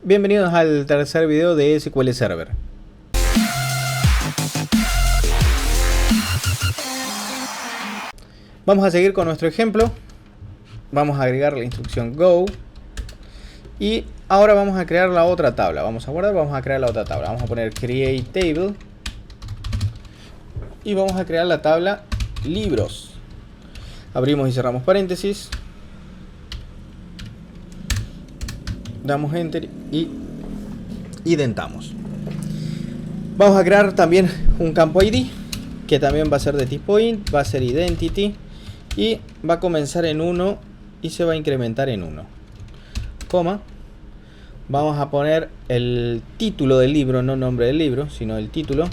Bienvenidos al tercer video de SQL Server. Vamos a seguir con nuestro ejemplo. Vamos a agregar la instrucción go. Y ahora vamos a crear la otra tabla. Vamos a guardar, vamos a crear la otra tabla. Vamos a poner create table. Y vamos a crear la tabla libros. Abrimos y cerramos paréntesis. Damos enter y indentamos. Vamos a crear también un campo ID que también va a ser de tipo int, va a ser identity y va a comenzar en 1 y se va a incrementar en 1, coma. Vamos a poner el título del libro, no nombre del libro, sino el título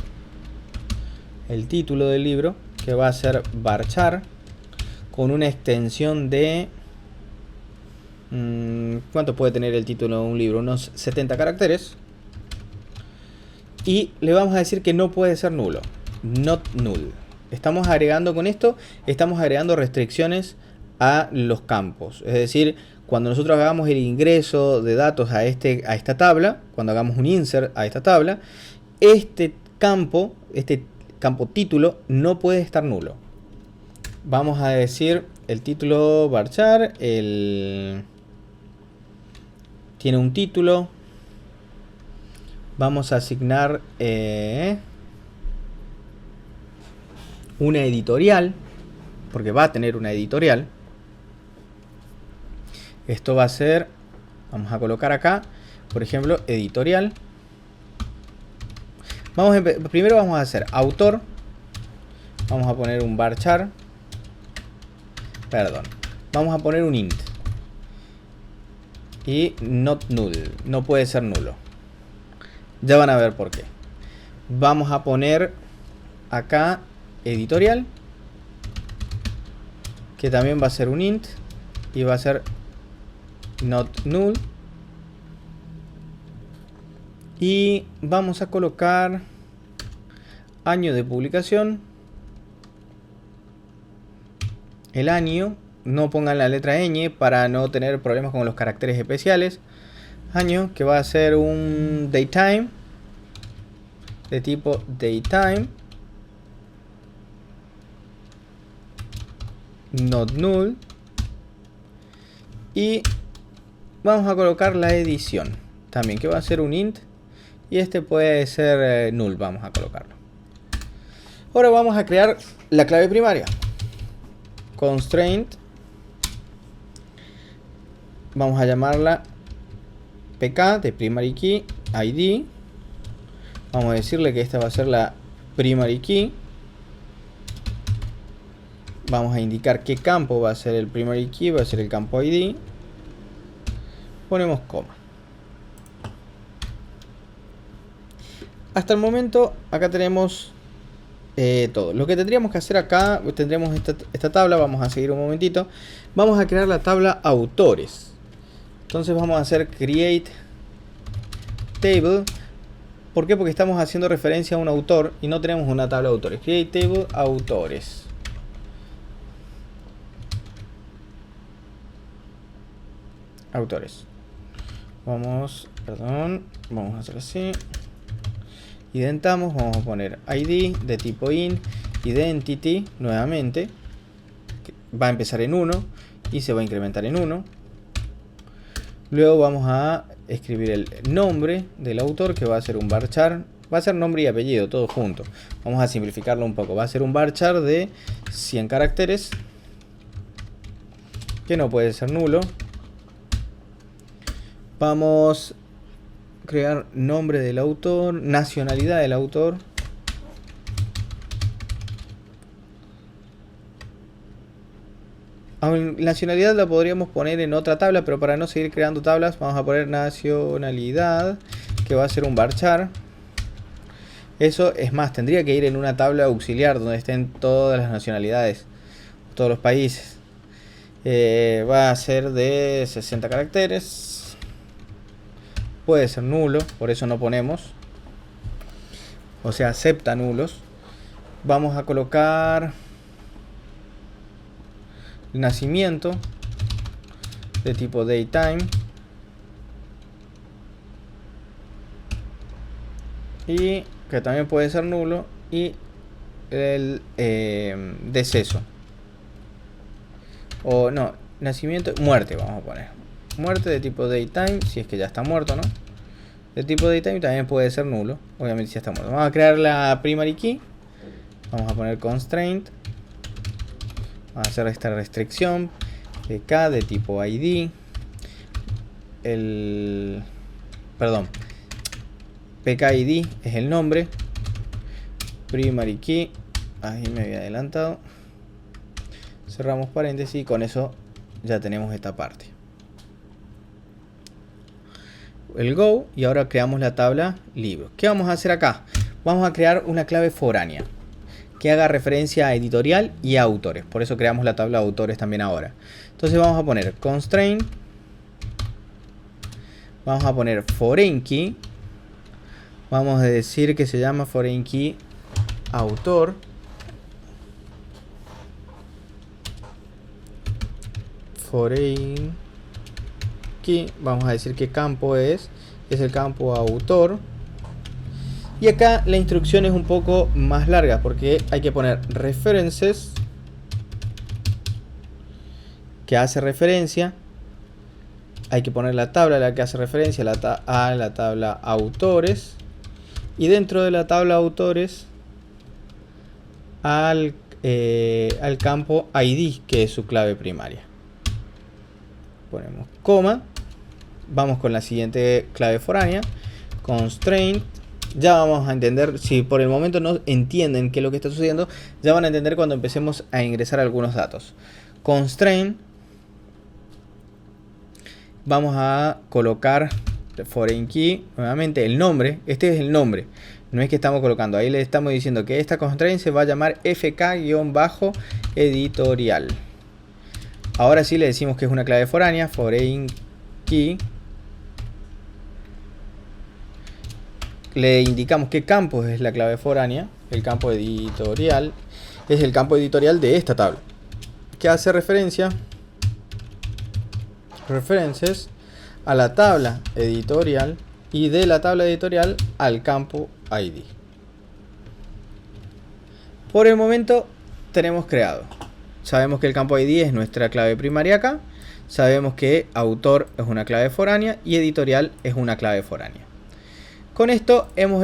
del libro, que va a ser varchar con una extensión de ¿cuánto puede tener el título de un libro? Unos 70 caracteres. Y le vamos a decir que no puede ser nulo. Not null. Estamos agregando con esto, estamos agregando restricciones a los campos. Es decir, cuando nosotros hagamos el ingreso de datos a esta tabla, cuando hagamos un insert a esta tabla, este campo título no puede estar nulo. Vamos a decir el título varchar, tiene un título. Vamos a asignar una editorial, porque va a tener una editorial. Esto va a ser, vamos a colocar acá, por ejemplo, editorial. Primero vamos a hacer autor. Vamos a poner un varchar. Perdón. Vamos a poner un int. Y not null, no puede ser nulo. Ya van a ver por qué. Vamos a poner acá editorial, que también va a ser un int y va a ser not null. Y vamos a colocar año de publicación. El año, no pongan la letra ñ para no tener problemas con los caracteres especiales. Año, que va a ser un datetime, de tipo datetime, not null. Y vamos a colocar la edición también, que va a ser un int, y este puede ser null. Vamos a colocarlo. Ahora vamos a crear la clave primaria. Constraint, vamos a llamarla pk de primary key id. Vamos a decirle que esta va a ser la primary key. Vamos a indicar qué campo va a ser el primary key, va a ser el campo id. Ponemos coma. Hasta el momento acá tenemos todo. Lo que tendríamos que hacer acá, tendremos esta tabla. Vamos a seguir un momentito. Vamos a crear la tabla autores. Entonces vamos a hacer create table. ¿Por qué? Porque estamos haciendo referencia a un autor y no tenemos una tabla de autores. Create table autores. Autores. Vamos a hacer así. Identamos, vamos a poner id de tipo int, identity nuevamente. Va a empezar en 1 y se va a incrementar en 1. Luego vamos a escribir el nombre del autor, que va a ser un varchar. Va a ser nombre y apellido, todo junto. Vamos a simplificarlo un poco. Va a ser un varchar de 100 caracteres, que no puede ser nulo. Vamos a crear nombre del autor, nacionalidad del autor. Nacionalidad la podríamos poner en otra tabla, pero para no seguir creando tablas vamos a poner nacionalidad, que va a ser un varchar. Eso es más, tendría que ir en una tabla auxiliar donde estén todas las nacionalidades, todos los países. Va a ser de 60 caracteres. Puede ser nulo, por eso no ponemos. O sea, acepta nulos. Vamos a colocar nacimiento de tipo datetime. y que también puede ser nulo, y el deceso. O no, nacimiento, muerte vamos a poner. Muerte de tipo datetime, si es que ya está muerto, ¿no? De tipo datetime también puede ser nulo, obviamente si ya está muerto. Vamos a crear la primary key. Vamos a poner constraint. Vamos a hacer esta restricción. PK de tipo ID. PKID es el nombre. Primary key. Ahí me había adelantado. Cerramos paréntesis y con eso ya tenemos esta parte. El go, y ahora creamos la tabla libros. ¿Qué vamos a hacer acá? Vamos a crear una clave foránea que haga referencia a editorial y a autores. Por eso creamos la tabla de autores también ahora. Entonces vamos a poner constraint. Vamos a poner foreign key. Vamos a decir que se llama foreign key autor. Foreign key. Vamos a decir qué campo es el campo autor. Y acá la instrucción es un poco más larga porque hay que poner references, que hace referencia. Hay que poner la tabla a la que hace referencia a la tabla autores. Y dentro de la tabla autores al campo ID, que es su clave primaria. Ponemos coma. Vamos con la siguiente clave foránea. Constraint. Ya vamos a entender, si por el momento no entienden qué es lo que está sucediendo, ya van a entender cuando empecemos a ingresar algunos datos. Constraint. Vamos a colocar foreign key, nuevamente el nombre. Este es el nombre, no es que estamos colocando, ahí le estamos diciendo que esta constraint se va a llamar fk-editorial. Ahora sí le decimos que es una clave foránea, foreign key. Le indicamos qué campo es la clave foránea. El campo editorial es el campo editorial de esta tabla, que hace referencia references a la tabla editorial y de la tabla editorial al campo ID. Por el momento tenemos creado. Sabemos que el campo ID es nuestra clave primaria acá. Sabemos que autor es una clave foránea y editorial es una clave foránea. Con esto hemos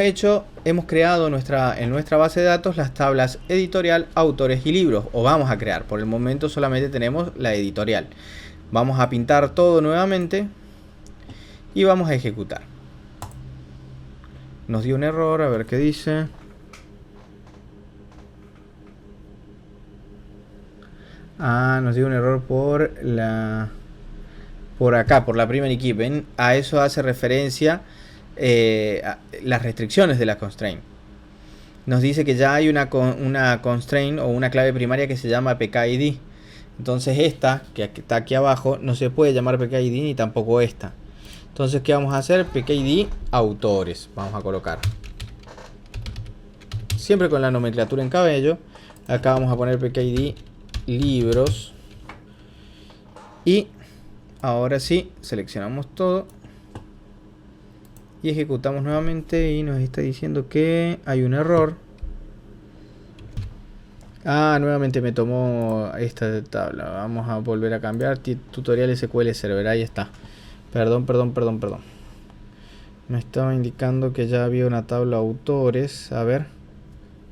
creado en nuestra base de datos las tablas editorial, autores y libros. O vamos a crear. Por el momento solamente tenemos la editorial. Vamos a pintar todo nuevamente y vamos a ejecutar. Nos dio un error, a ver qué dice. Nos dio un error por acá, por la primary key. ¿Ven? A eso hace referencia las restricciones de la constraint. Nos dice que ya hay una constraint o una clave primaria que se llama PKID. Entonces esta, que está aquí abajo, no se puede llamar PKID ni tampoco esta. Entonces, ¿qué vamos a hacer? PKID autores. Vamos a colocar. Siempre con la nomenclatura en cabello. Acá vamos a poner PKID libros. Y ahora sí, seleccionamos todo. Y ejecutamos nuevamente y nos está diciendo que hay un error. Nuevamente me tomó esta tabla. Vamos a volver a cambiar. Tutorial SQL Server. Ahí está. Perdón. Me estaba indicando que ya había una tabla autores. A ver.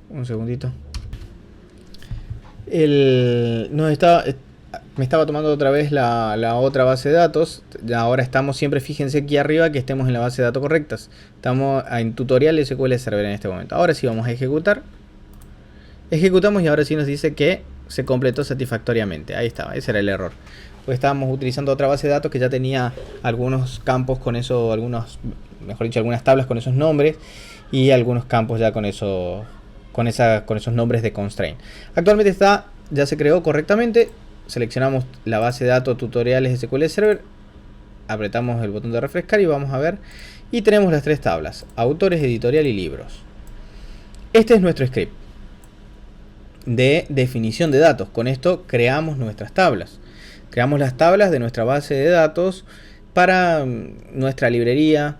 Un segundito. Me estaba tomando otra vez la otra base de datos. Ahora estamos siempre, fíjense aquí arriba que estemos en la base de datos correctas. Estamos en tutorial SQL Server en este momento. Ahora sí vamos a ejecutar. Ejecutamos y ahora sí nos dice que se completó satisfactoriamente. Ahí estaba, ese era el error. Pues estábamos utilizando otra base de datos que ya tenía algunos campos con eso, mejor dicho, algunas tablas con esos nombres y algunos campos ya con esos nombres de constraint. Actualmente ya se creó correctamente. Seleccionamos la base de datos tutoriales SQL Server, apretamos el botón de refrescar y vamos a ver. Y tenemos las tres tablas: autores, editorial y libros. Este es nuestro script de definición de datos. Con esto creamos nuestras tablas. Creamos las tablas de nuestra base de datos para nuestra librería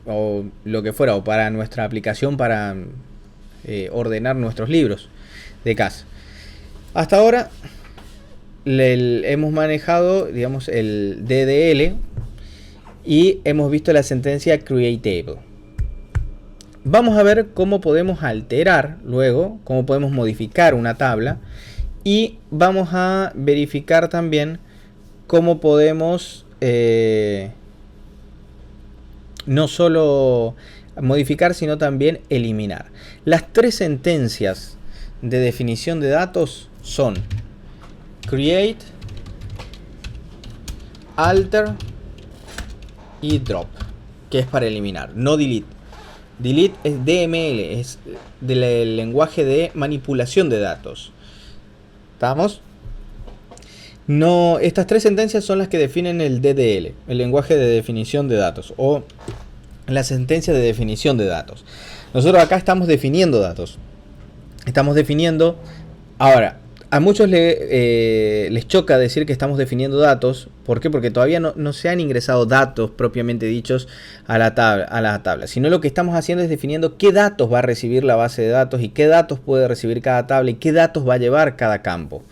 o lo que fuera, o para nuestra aplicación para ordenar nuestros libros de casa. Hasta ahora hemos manejado, digamos, el DDL y hemos visto la sentencia create table. Vamos a ver cómo podemos alterar luego, cómo podemos modificar una tabla, y vamos a verificar también cómo podemos no solo modificar, sino también eliminar. Las tres sentencias de definición de datos son create, alter y drop, que es para eliminar, no delete. Delete es DML, es del lenguaje de manipulación de datos. ¿Estamos? No, estas tres sentencias son las que definen el DDL, el lenguaje de definición de datos, o la sentencia de definición de datos. Nosotros acá estamos definiendo datos. Estamos definiendo. Ahora, a muchos les choca decir que estamos definiendo datos. ¿Por qué? Porque todavía no se han ingresado datos propiamente dichos a la tabla. Sino lo que estamos haciendo es definiendo qué datos va a recibir la base de datos y qué datos puede recibir cada tabla y qué datos va a llevar cada campo.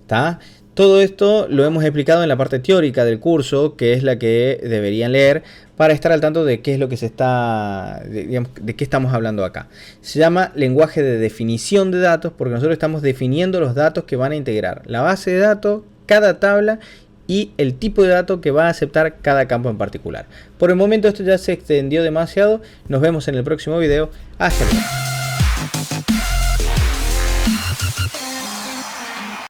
¿Está? Todo esto lo hemos explicado en la parte teórica del curso, que es la que deberían leer para estar al tanto de qué es lo que de qué estamos hablando acá. Se llama lenguaje de definición de datos porque nosotros estamos definiendo los datos que van a integrar la base de datos, cada tabla y el tipo de datos que va a aceptar cada campo en particular. Por el momento esto ya se extendió demasiado. Nos vemos en el próximo video. Hasta luego.